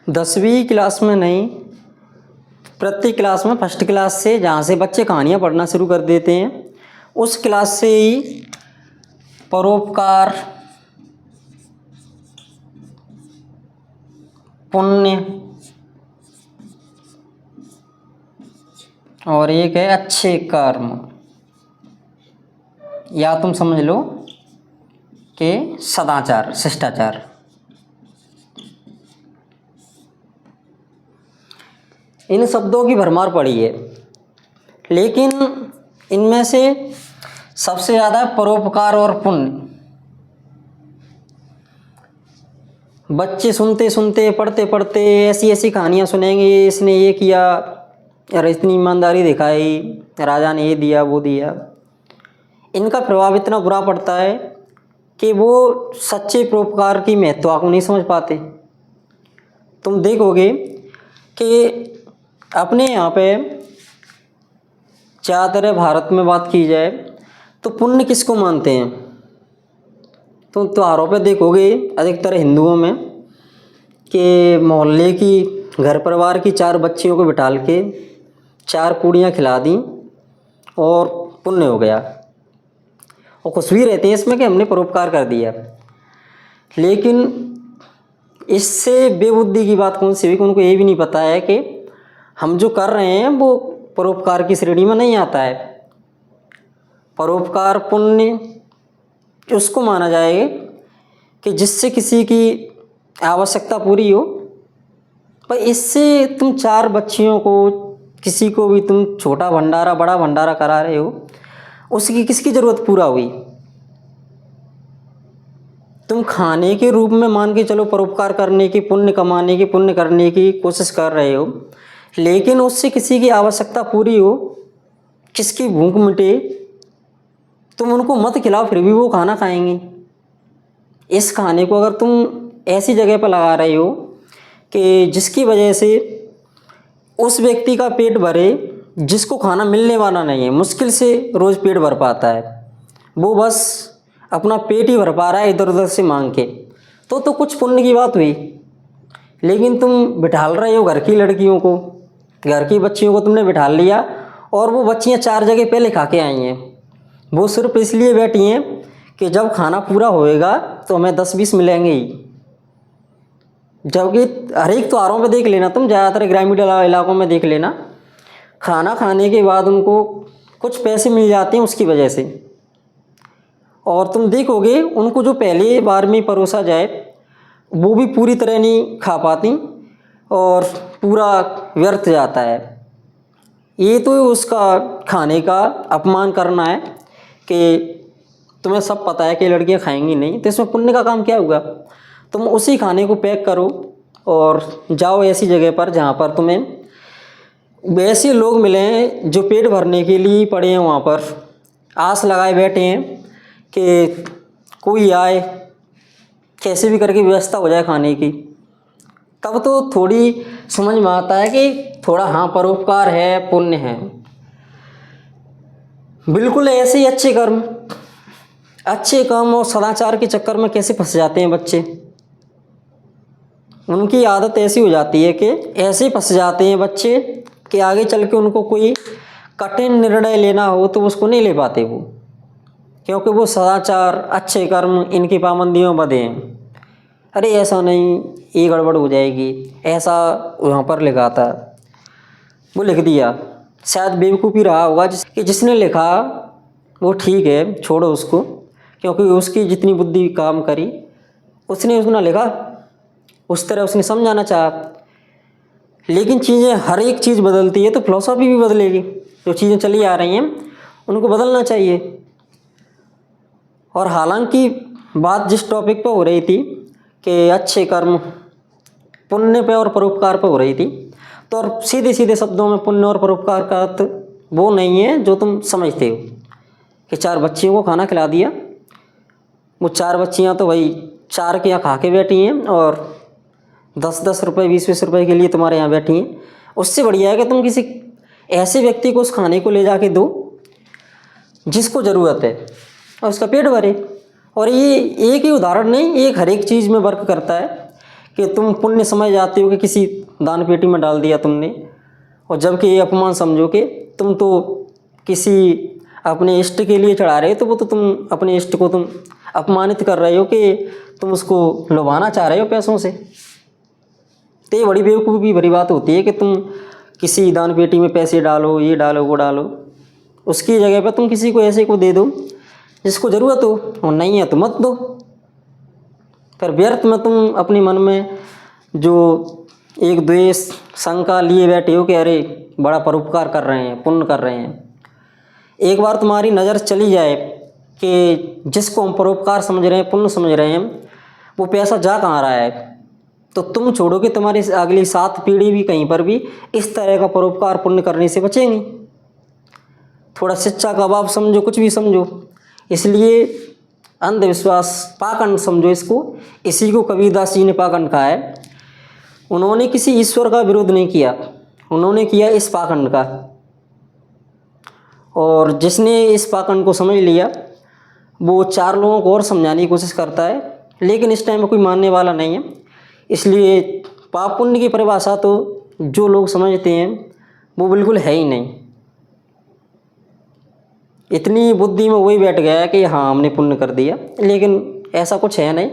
10वीं क्लास में नहीं, प्रति क्लास में फर्स्ट क्लास से जहाँ से बच्चे कहानियाँ पढ़ना शुरू कर देते हैं उस क्लास से ही परोपकार, पुण्य और एक है अच्छे कर्म, या तुम समझ लो कि सदाचार, शिष्टाचार। इन शब्दों की भरमार पड़ी है, लेकिन इनमें से सबसे ज़्यादा परोपकार और पुण्य। बच्चे सुनते सुनते, पढ़ते पढ़ते ऐसी ऐसी कहानियाँ सुनेंगे, इसने ये किया और इतनी ईमानदारी दिखाई, राजा ने ये दिया वो दिया। इनका प्रभाव इतना बुरा पड़ता है कि वो सच्चे परोपकार की महत्ता को नहीं समझ पाते। तुम देखोगे कि अपने यहाँ पे ज़्यादातर भारत में बात की जाए तो पुण्य किसको मानते हैं? तुम त्योहारों पे देखोगे अधिकतर हिंदुओं में कि मोहल्ले की, घर परिवार की 4 बच्चियों को बिठाल के 4 पूड़ियाँ खिला दी और पुण्य हो गया, और खुश भी रहते हैं इसमें कि हमने परोपकार कर दिया। लेकिन इससे बेबुद्धि की बात कौन सी हुई कि उनको ये भी नहीं पता है कि हम जो कर रहे हैं वो परोपकार की श्रेणी में नहीं आता है। परोपकार, पुण्य उसको माना जाएगा कि जिससे किसी की आवश्यकता पूरी हो। पर इससे तुम 4 बच्चियों को, किसी को भी तुम छोटा भंडारा बड़ा भंडारा करा रहे हो, उसकी किसकी ज़रूरत पूरा हुई? तुम खाने के रूप में मान के चलो परोपकार करने की, पुण्य कमाने की, पुण्य करने की कोशिश कर रहे हो, लेकिन उससे किसी की आवश्यकता पूरी हो, किसकी भूख मिटे, तुम उनको मत खिलाओ, फिर भी वो खाना खाएंगे। इस खाने को अगर तुम ऐसी जगह पर लगा रहे हो कि जिसकी वजह से उस व्यक्ति का पेट भरे जिसको खाना मिलने वाला नहीं है, मुश्किल से रोज़ पेट भर पाता है, वो बस अपना पेट ही भर पा रहा है इधर उधर से मांग के, तो कुछ पुण्य की बात हुई। लेकिन तुम बिठाल रहे हो घर की लड़कियों को, घर की बच्चियों को तुमने बिठाल लिया और वो बच्चियां 4 जगह पहले खा के आई हैं। वो सिर्फ इसलिए बैठी हैं कि जब खाना पूरा होएगा तो हमें 10-20 मिलेंगे ही। जबकि हर एक त्योहारों पे देख लेना तुम, ज़्यादातर ग्रामीण इलाकों में देख लेना, खाना खाने के बाद उनको कुछ पैसे मिल जाते हैं उसकी वजह से। और तुम देखोगे उनको जो पहली बार में परोसा जाए वो भी पूरी तरह नहीं खा पाती और पूरा व्यर्थ जाता है। ये तो उसका खाने का अपमान करना है कि तुम्हें सब पता है कि लड़कियां खाएंगी नहीं, तो इसमें पुण्य का काम क्या होगा? तुम उसी खाने को पैक करो और जाओ ऐसी जगह पर जहाँ पर तुम्हें वैसे लोग मिलें जो पेट भरने के लिए पड़े हैं, वहाँ पर आस लगाए बैठे हैं कि कोई आए, कैसे भी करके व्यवस्था हो जाए खाने की। तब तो थोड़ी समझ में आता है कि थोड़ा हाँ परोपकार है, पुण्य है। बिल्कुल ऐसे ही अच्छे काम और सदाचार के चक्कर में कैसे फंस जाते हैं बच्चे। उनकी आदत ऐसी हो जाती है कि ऐसे फंस जाते हैं बच्चे कि आगे चल के उनको कोई कठिन निर्णय लेना हो तो उसको नहीं ले पाते वो, क्योंकि वो सदाचार, अच्छे कर्म इनकी पाबंदियों में बंधे हैं। अरे ऐसा नहीं, ये गड़बड़ हो जाएगी, ऐसा वहाँ पर लिखा था, वो लिख दिया। शायद बेवकूफ़ी रहा होगा कि जिसने लिखा वो ठीक है, छोड़ो उसको, क्योंकि उसकी जितनी बुद्धि काम करी उसने उतना लिखा, उस तरह उसने समझाना चाहा। लेकिन चीज़ें, हर एक चीज़ बदलती है तो फिलॉसफी भी बदलेगी। जो चीज़ें चली आ रही हैं उनको बदलना चाहिए। और हालांकि बात जिस टॉपिक पर हो रही थी कि अच्छे कर्म, पुण्य पे और परोपकार पे हो रही थी, तो और सीधे सीधे शब्दों में पुण्य और परोपकार का अर्थ वो नहीं है जो तुम समझते हो कि 4 बच्चियों को खाना खिला दिया। वो 4 बच्चियां तो भाई 4 के यहाँ खा के बैठी हैं और 10-10 रुपये, 20-20 रुपये के लिए तुम्हारे यहाँ बैठी हैं। उससे बढ़िया है कि तुम किसी ऐसे व्यक्ति को उस खाने को ले जाके दो जिसको ज़रूरत है और उसका पेट भरे। और ये एक ही उदाहरण नहीं, एक हर एक चीज़ में वर्क करता है कि तुम पुण्य समझ जाते हो कि किसी दान पेटी में डाल दिया तुमने, और जबकि ये अपमान समझो कि तुम तो किसी अपने इष्ट के लिए चढ़ा रहे हो, तो वो तो तुम अपने इष्ट को तुम अपमानित कर रहे हो कि तुम उसको लुभाना चाह रहे हो पैसों से। तो ये बड़ी बेवकूफ़ी भरी बात होती है कि तुम किसी दान पेटी में पैसे डालो, ये डालो, वो डालो, उसकी जगह पर तुम किसी को ऐसे को दे दो जिसको ज़रूरत हो, और नहीं है तो मत दो। फिर व्यर्थ में तुम अपने मन में जो एक द्वेष शंका लिए बैठे हो कि अरे बड़ा परोपकार कर रहे हैं, पुण्य कर रहे हैं। एक बार तुम्हारी नज़र चली जाए कि जिसको हम परोपकार समझ रहे हैं, पुण्य समझ रहे हैं, वो पैसा जा कहाँ रहा है, तो तुम छोड़ो कि तुम्हारी अगली 7 पीढ़ी भी कहीं पर भी इस तरह का परोपकार पुण्य करने से बचेंगी। थोड़ा शिक्षा का अभाव समझो, कुछ भी समझो। इसलिए अंधविश्वास पाखंड समझो इसको। इसी को कबीरदास जी ने पाखंड कहा है। उन्होंने किसी ईश्वर का विरोध नहीं किया, उन्होंने किया इस पाखंड का। और जिसने इस पाखंड को समझ लिया वो 4 लोगों को और समझाने की कोशिश करता है, लेकिन इस टाइम में कोई मानने वाला नहीं है। इसलिए पाप पुण्य की परिभाषा तो जो लोग समझते हैं वो बिल्कुल है ही नहीं। इतनी बुद्धि में वही बैठ गया है कि हाँ हमने पुण्य कर दिया, लेकिन ऐसा कुछ है नहीं।